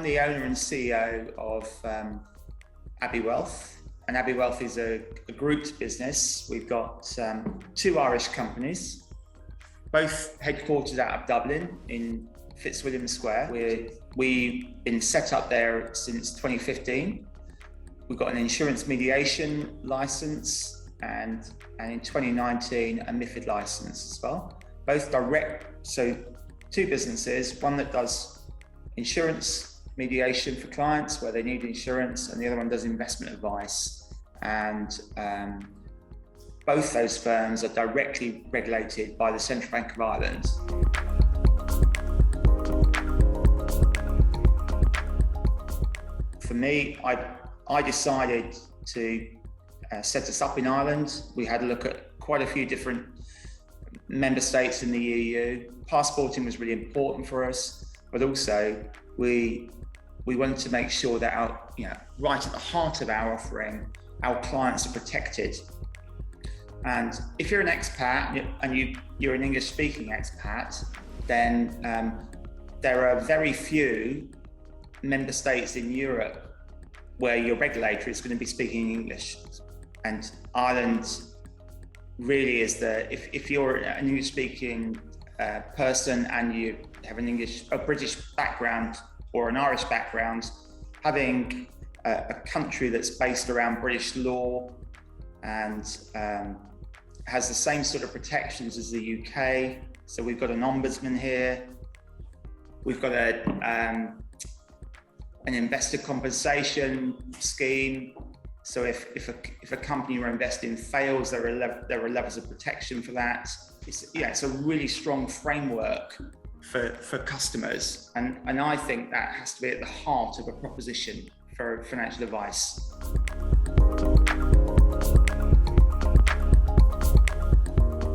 the owner and CEO of Abbey Wealth, and Abbey Wealth is a grouped business. We've got two Irish companies, both headquartered out of Dublin in Fitzwilliam Square. We've been set up there since 2015. We've got an insurance mediation license and in 2019 a MiFID license as well. Both direct, so two businesses, one that does insurance mediation for clients where they need insurance, and the other one does investment advice. And both those firms are directly regulated by the Central Bank of Ireland. For me, I decided to set us up in Ireland. We had a look at quite a few different member states in the EU. Passporting was really important for us, but also we wanted to make sure that right at the heart of our offering, our clients are protected. And if you're an expat and you're an English-speaking expat, then there are very few member states in Europe where your regulator is going to be speaking English. And Ireland really is if you're an English-speaking person and you have a British background or an Irish background, having a country that's based around British law and has the same sort of protections as the UK. So we've got an ombudsman here. We've got an investor compensation scheme. So if a company you're investing in fails, there are levels of protection for that. It's a really strong framework for customers, and I think that has to be at the heart of a proposition for financial advice.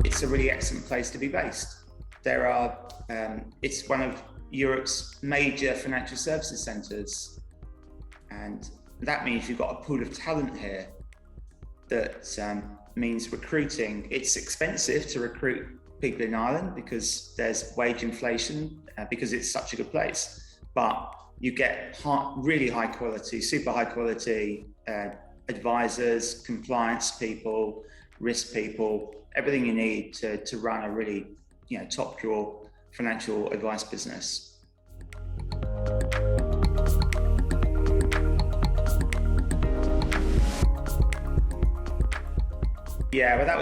It's a really excellent place to be based. It's one of Europe's major financial services centres, and that means you've got a pool of talent here that means recruiting. It's expensive to recruit people in Ireland because there's wage inflation, because it's such a good place, but you get really high quality, super high quality advisors, compliance people, risk people, everything you need to run a really top drawer financial advice business. Yeah, well, that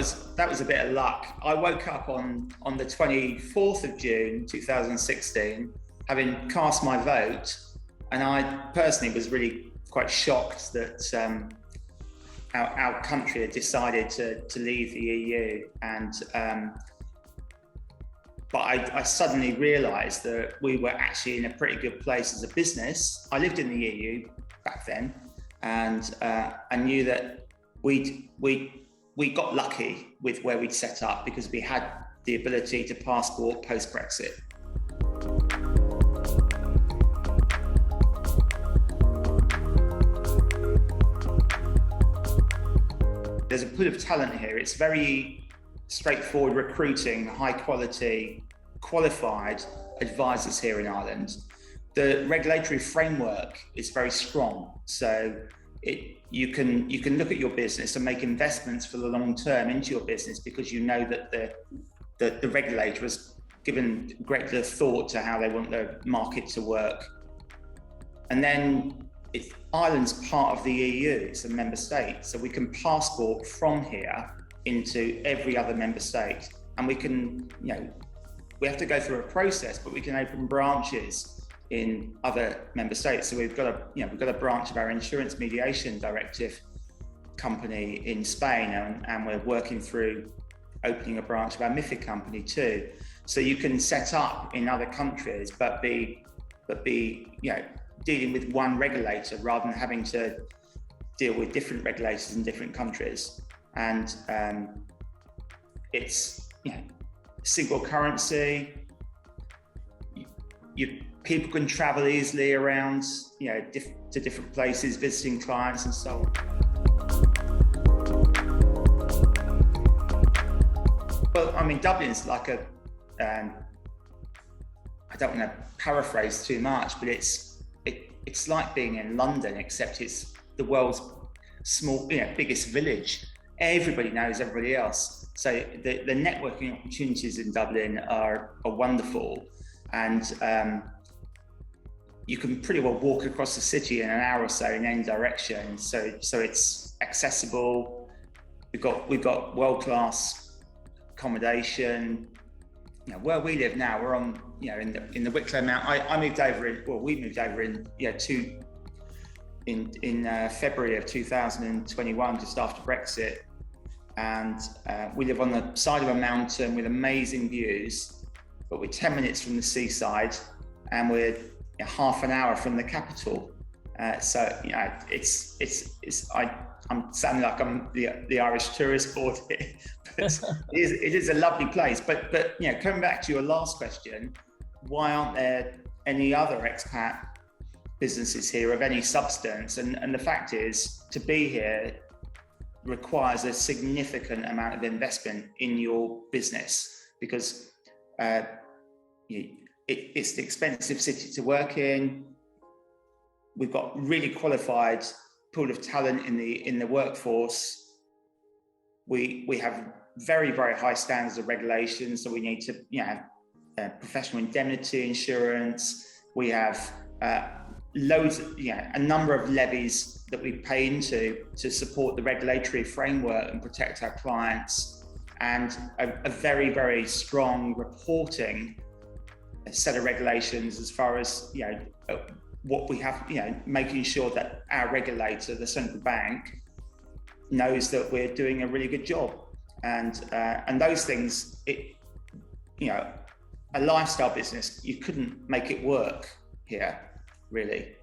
was a bit of luck. I woke up on the 24th of June 2016, having cast my vote, and I personally was really quite shocked that our country had decided to leave the EU. And but I suddenly realised that we were actually in a pretty good place as a business. I lived in the EU back then, and I knew that we got lucky with where we'd set up because we had the ability to passport post-Brexit. There's a pool of talent here. It's very straightforward recruiting high quality, qualified advisors here in Ireland. The regulatory framework is very strong. So you can look at your business and make investments for the long term into your business because you know that the regulator has given great deal of thought to how they want the market to work. And then Ireland's part of the EU, it's a member state, so we can passport from here into every other member state, and we can, we have to go through a process, but we can open branches in other member states. So we've got a branch of our insurance mediation directive company in Spain, and we're working through opening a branch of our MiFID company too. So you can set up in other countries, but be dealing with one regulator rather than having to deal with different regulators in different countries. And it's single currency. People can travel easily around, to different places, visiting clients and so on. Well, I mean, Dublin's like I don't want to paraphrase too much, but it's like being in London, except it's the world's biggest village. Everybody knows everybody else. So the networking opportunities in Dublin are wonderful, and you can pretty well walk across the city in an hour or so in any direction. So it's accessible. We've got world-class accommodation. Where we live now, we're on in the Wicklow Mount. We moved over in February of 2021, just after Brexit, and we live on the side of a mountain with amazing views, but we're 10 minutes from the seaside, and we're half an hour from the capital. I'm sounding like I'm the Irish tourist board here, but it is a lovely place. But coming back to your last question, why aren't there any other expat businesses here of any substance? And the fact is, to be here requires a significant amount of investment in your business, because it's the expensive city to work in. We've got really qualified pool of talent in the workforce. We have very, very high standards of regulation, so we need to have professional indemnity insurance. We have a number of levies that we pay into to support the regulatory framework and protect our clients, and a very, very strong reporting set of regulations as far as what we have, making sure that our regulator, the central bank, knows that we're doing a really good job, and those things. A lifestyle business, you couldn't make it work here, really.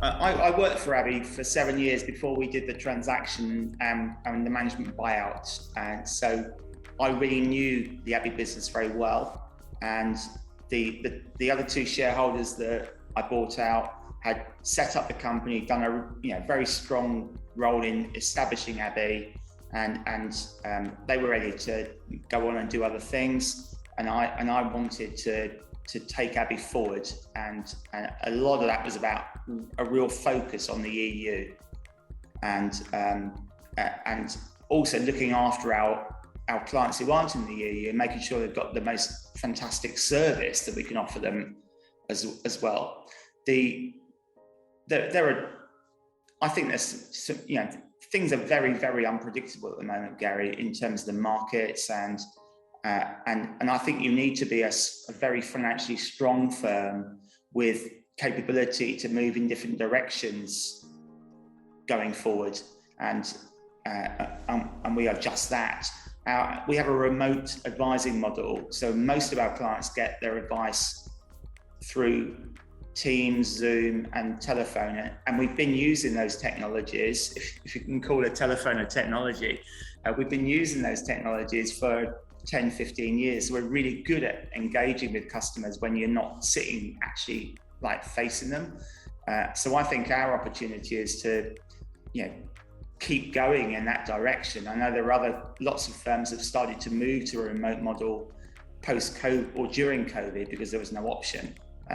I worked for Abbey for 7 years before we did the transaction and the management buyout, and so I really knew the Abbey business very well. And the other two shareholders that I bought out had set up the company, done a very strong role in establishing Abbey, and they were ready to go on and do other things, and I wanted to take Abbey forward, and a lot of that was about a real focus on the EU, and also looking after our clients who aren't in the EU, and making sure they've got the most fantastic service that we can offer them as well. I think there's things are very, very unpredictable at the moment, Gary, in terms of the markets, and I think you need to be a very financially strong firm with capability to move in different directions going forward, and we are just that. We have a remote advising model, so most of our clients get their advice through Teams, Zoom, and telephone, and we've been using those technologies, if you can call a telephone a technology. We've been using those technologies for 10, 15 years. So we're really good at engaging with customers when you're not sitting actually facing them. So I think our opportunity is to keep going in that direction. I know there are lots of firms have started to move to a remote model post-COVID or during COVID because there was no option.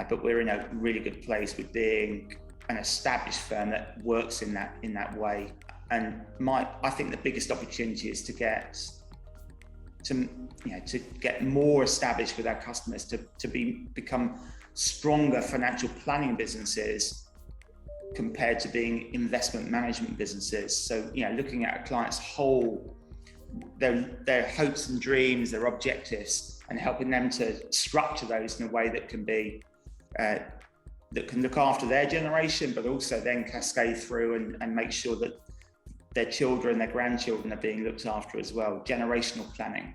But we're in a really good place with being an established firm that works in that way. And I think the biggest opportunity is to get more established with our customers, to become stronger financial planning businesses compared to being investment management businesses. So looking at a client's whole, their hopes and dreams, their objectives, and helping them to structure those in a way that can be that can look after their generation, but also then cascade through and make sure that their children, their grandchildren are being looked after as well. Generational planning.